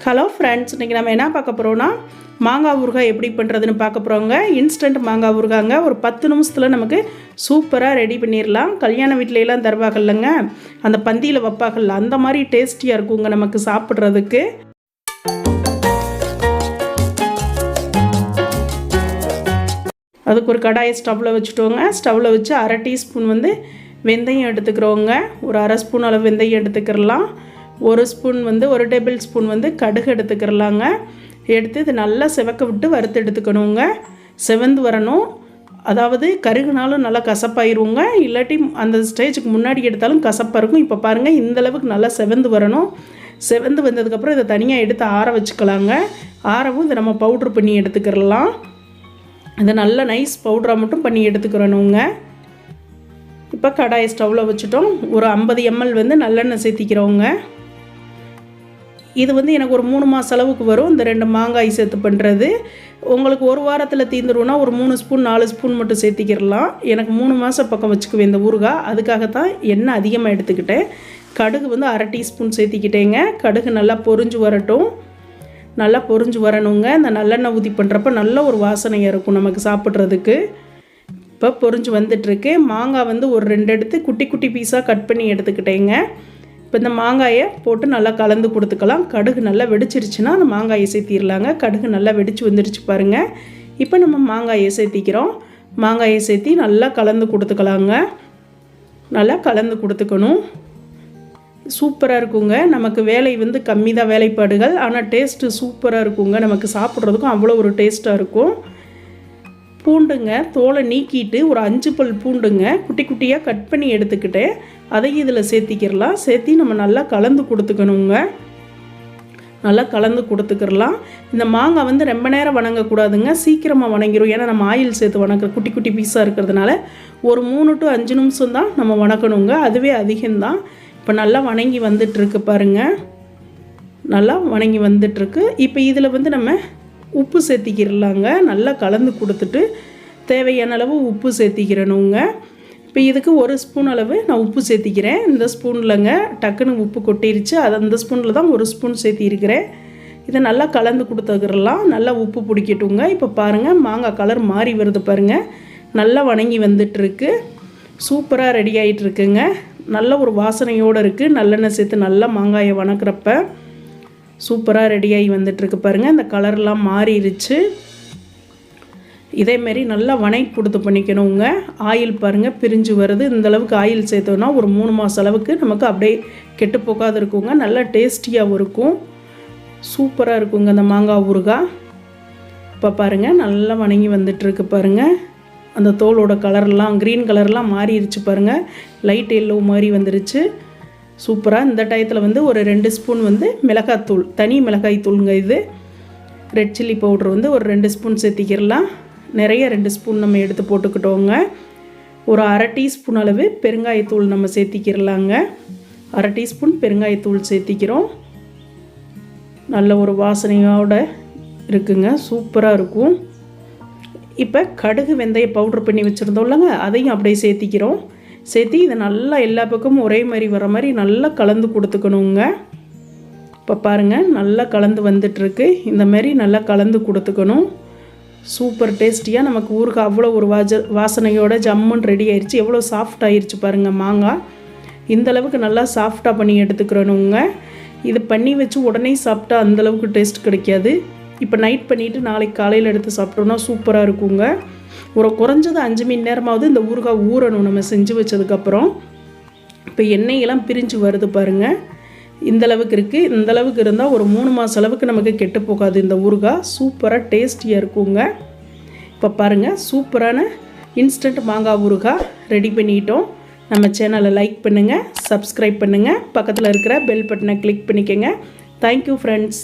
Hello friends, இன்றைக்கி நம்ம என்ன பார்க்க போகிறோன்னா மாங்காய் ஊறுகாய் எப்படி பண்ணுறதுன்னு பார்க்க போகிறோங்க. இன்ஸ்டன்ட் மாங்காய் ஊறுகாங்க. ஒரு 10 நிமிஷத்தில் நமக்கு சூப்பராக ரெடி பண்ணிடலாம். கல்யாண வீட்டிலலாம் தருவாகல்லங்க, அந்த பந்தியில் வைப்பாகல்ல, அந்த மாதிரி டேஸ்டியாக இருக்குங்க நமக்கு சாப்பிட்றதுக்கு. அதுக்கு ஒரு கடாயை ஸ்டவ்வில் வச்சுட்டோங்க. ஸ்டவ்வில் வச்சு 1/2 டீஸ்பூன் வெந்தயம் எடுத்துக்கிறோங்க. ஒரு 1/2 ஸ்பூன் அளவு வெந்தயம் எடுத்துக்கிறலாம். 1 ஸ்பூன் 1 டேபிள் ஸ்பூன் கடுகு எடுத்துக்கிறலாங்க. எடுத்து இது நல்லா செவக்க விட்டு வறுத்து எடுத்துக்கணுங்க. செவந்து வரணும், அதாவது கருகுனாலும் நல்லா கசப்பாயிருங்க, இல்லாட்டி அந்த ஸ்டேஜுக்கு முன்னாடி எடுத்தாலும் கசப்பாக இருக்கும். இப்போ பாருங்கள், இந்தளவுக்கு நல்லா செவந்து வரணும். செவந்து வந்ததுக்கப்புறம் இதை தனியாக எடுத்து ஆற வச்சுக்கலாங்க. ஆறவும் இதை நம்ம பவுட்ரு பண்ணி எடுத்துக்கிறலாம். இதை நல்லா நைஸ் பவுட்ராக மட்டும் பண்ணி எடுத்துக்கிறணுங்க. இப்போ கடாயை ஸ்டவ்வில் வச்சுட்டோம். ஒரு 50 ml நல்லெண்ணெய் சேர்த்திக்கிறோங்க. இது எனக்கு ஒரு 3 மாத அளவுக்கு வரும். இந்த 2 மாங்காய் சேர்த்து பண்ணுறது. உங்களுக்கு ஒரு வாரத்தில் தீந்துருன்னா ஒரு 3 ஸ்பூன் 4 ஸ்பூன் மட்டும் சேர்த்திக்கிறலாம். எனக்கு 3 மாதம் பக்கம் வச்சுக்குவேன் இந்த ஊறுகாய். அதுக்காகத்தான் எண்ணெய் அதிகமாக எடுத்துக்கிட்டேன். கடுகு 1/2 டீஸ்பூன் சேர்த்திக்கிட்டேங்க. கடுகு நல்லா பொரிஞ்சு வரட்டும். நல்லா பொரிஞ்சு வரணுங்க. இந்த நல்லெண்ணெய் ஊற்றி பண்ணுறப்ப நல்ல ஒரு வாசனையாக இருக்கும் நமக்கு சாப்பிட்றதுக்கு. இப்போ பொரிஞ்சு வந்துட்டுருக்கு. மாங்காய் ஒரு 2 எடுத்து குட்டி குட்டி பீஸாக கட் பண்ணி எடுத்துக்கிட்டேங்க. இப்போ இந்த மாங்காயை போட்டு நல்லா கலந்து கொடுத்துக்கலாம். கடுகு நல்லா வெடிச்சிருச்சுன்னா அந்த மாங்காயை சேர்த்திடலாங்க. கடுகு நல்லா வெடிச்சு வந்துடுச்சு பாருங்கள். இப்போ நம்ம மாங்காயை சேர்த்திக்கிறோம். மாங்காயை சேர்த்தி நல்லா கலந்து கொடுத்துக்கலாங்க. நல்லா கலந்து கொடுத்துக்கணும். சூப்பராக இருக்குங்க. நமக்கு வேலை கம்மி தான் வேலைப்பாடுகள், ஆனால் டேஸ்ட்டு சூப்பராக இருக்குங்க. நமக்கு சாப்பிட்றதுக்கும் அவ்வளோ ஒரு டேஸ்ட்டாக இருக்கும். பூண்டுங்க தோலை நீக்கிட்டு ஒரு 5 பல் பூண்டுங்க குட்டி குட்டியாக கட் பண்ணி எடுத்துக்கிட்டு அதையும் இதில் சேர்த்திக்கிறலாம். சேர்த்தி நம்ம நல்லா கலந்து கொடுத்துக்கணுங்க. நல்லா கலந்து கொடுத்துக்கிறலாம். இந்த மாங்காய் ரொம்ப நேரம் வணங்கக்கூடாதுங்க, சீக்கிரமாக வணங்கிடும். ஏன்னா நம்ம ஆயில் சேர்த்து வணக்கிற குட்டி குட்டி பீஸாக இருக்கிறதுனால ஒரு 3 to 5 நிமிஷம் தான் நம்ம வணக்கணுங்க. அதுவே அதிகம்தான். இப்போ நல்லா வணங்கி வந்துட்டுருக்கு பாருங்கள். நல்லா வணங்கி வந்துட்டுருக்கு. இப்போ இதில் நம்ம உப்பு சேர்த்திக்கிறலாங்க. நல்லா கலந்து கொடுத்துட்டு தேவையான அளவு உப்பு சேர்த்திக்கிறணுங்க. இப்போ இதுக்கு 1 ஸ்பூன் அளவு நான் உப்பு சேர்த்திக்கிறேன். இந்த ஸ்பூனில்ங்க டக்குன்னு உப்பு கொட்டிருச்சு. அது அந்த ஸ்பூனில் தான் 1 ஸ்பூன் சேர்த்திருக்கிறேன். இதை நல்லா கலந்து கொடுத்துக்கிறலாம். நல்லா உப்பு பிடிக்கட்டுங்க. இப்போ பாருங்கள், மாங்காய் கலர் மாறி வருது பாருங்கள். நல்லா வணங்கி வந்துட்டுருக்கு. சூப்பராக ரெடி ஆகிட்டுருக்குங்க. நல்ல ஒரு வாசனையோடு இருக்குது. நல்லெண்ணெய் சேர்த்து நல்லா மாங்காயை வணக்கிறப்ப சூப்பராக ரெடியாகி வந்துட்டுருக்கு பாருங்கள். இந்த கலர்லாம் மாறிடுச்சு. இதேமாரி நல்லா வணக்கி கொடுத்து பண்ணிக்கணுங்க. ஆயில் பாருங்கள் பிரிஞ்சு வருது. இந்தளவுக்கு ஆயில் சேர்த்தோன்னா ஒரு 3 மாதம் அளவுக்கு நமக்கு அப்படியே கெட்டு போகாது இருக்குங்க. நல்லா டேஸ்டியாகவும் இருக்கும். சூப்பராக இருக்குங்க அந்த மாங்காய் ஊறுகாய். இப்போ பாருங்கள், நல்லா வணங்கி வந்துட்டுருக்கு பாருங்கள். அந்த தோலோட கலர்லாம் க்ரீன் கலர்லாம் மாறிடுச்சு பாருங்கள். லைட் எல்லோ மாதிரி வந்துருச்சு. சூப்பராக. இந்த டயத்தில் ஒரு 2 ஸ்பூன் மிளகாய்த்தூள், தனி மிளகாய் தூளுங்க. இது ரெட் சில்லி பவுட்ரு ஒரு 2 ஸ்பூன் சேர்த்திக்கிறலாம். நிறைய 2 ஸ்பூன் நம்ம எடுத்து போட்டுக்கிட்டோங்க. ஒரு 1/2 டீஸ்பூன் அளவு பெருங்காயத்தூள் நம்ம சேர்த்திக்கிறலாங்க. 1/2 டீஸ்பூன் பெருங்காயத்தூள் சேர்த்திக்கிறோம். நல்ல ஒரு வாசனையோடு இருக்குங்க. சூப்பராக இருக்கும். இப்போ கடுகு வெந்தய பவுட்ரு பண்ணி வச்சுருந்தோம் இல்லைங்க, அதையும் அப்படியே சேர்த்திக்கிறோம். சேர்த்தி இதை நல்லா எல்லா பக்கமும் ஒரே மாதிரி வர மாதிரி நல்லா கலந்து கொடுத்துக்கணுங்க. இப்போ பாருங்கள், நல்லா கலந்து வந்துட்டுருக்கு. இந்த மாதிரி நல்லா கலந்து கொடுத்துக்கணும். சூப்பர் டேஸ்டியாக நமக்கு ஊறுகாய் அவ்வளோ ஒரு வாசனையோட ஜம்முன்னு ரெடி ஆயிடுச்சு. எவ்வளோ சாஃப்ட் ஆயிடுச்சு பாருங்கள் மாங்காய். இந்தளவுக்கு நல்லா சாஃப்டாக பண்ணி எடுத்துக்கிறணுங்க. இது பண்ணி வச்சு உடனே சாப்பிட்டா அந்தளவுக்கு டேஸ்ட் கிடைக்காது. இப்போ நைட் பண்ணிவிட்டு நாளைக்கு காலையில் எடுத்து சாப்பிட்டோன்னா சூப்பராக இருக்குங்க. ஒரு குறைஞ்சது 5 மணி நேரமாவது இந்த ஊறுகாய் ஊறணும் நம்ம செஞ்சு வச்சதுக்கப்புறம். இப்போ எண்ணெயெல்லாம் பிரிஞ்சு வருது பாருங்கள். இந்தளவுக்கு இருக்குது. இந்தளவுக்கு இருந்தால் ஒரு 3 மாதம் அளவுக்கு நமக்கு கெட்டு போகாது இந்த ஊறுகாய். சூப்பராக டேஸ்டியாக இருக்குங்க. இப்போ பாருங்கள், சூப்பரான இன்ஸ்டன்ட் மாங்காய் ஊறுகாய் ரெடி பண்ணிட்டோம். நம்ம சேனலை லைக் பண்ணுங்கள், சப்ஸ்கிரைப் பண்ணுங்கள், பக்கத்தில் இருக்கிற பெல் பட்டனை கிளிக் பண்ணிக்கோங்க. Thank you friends.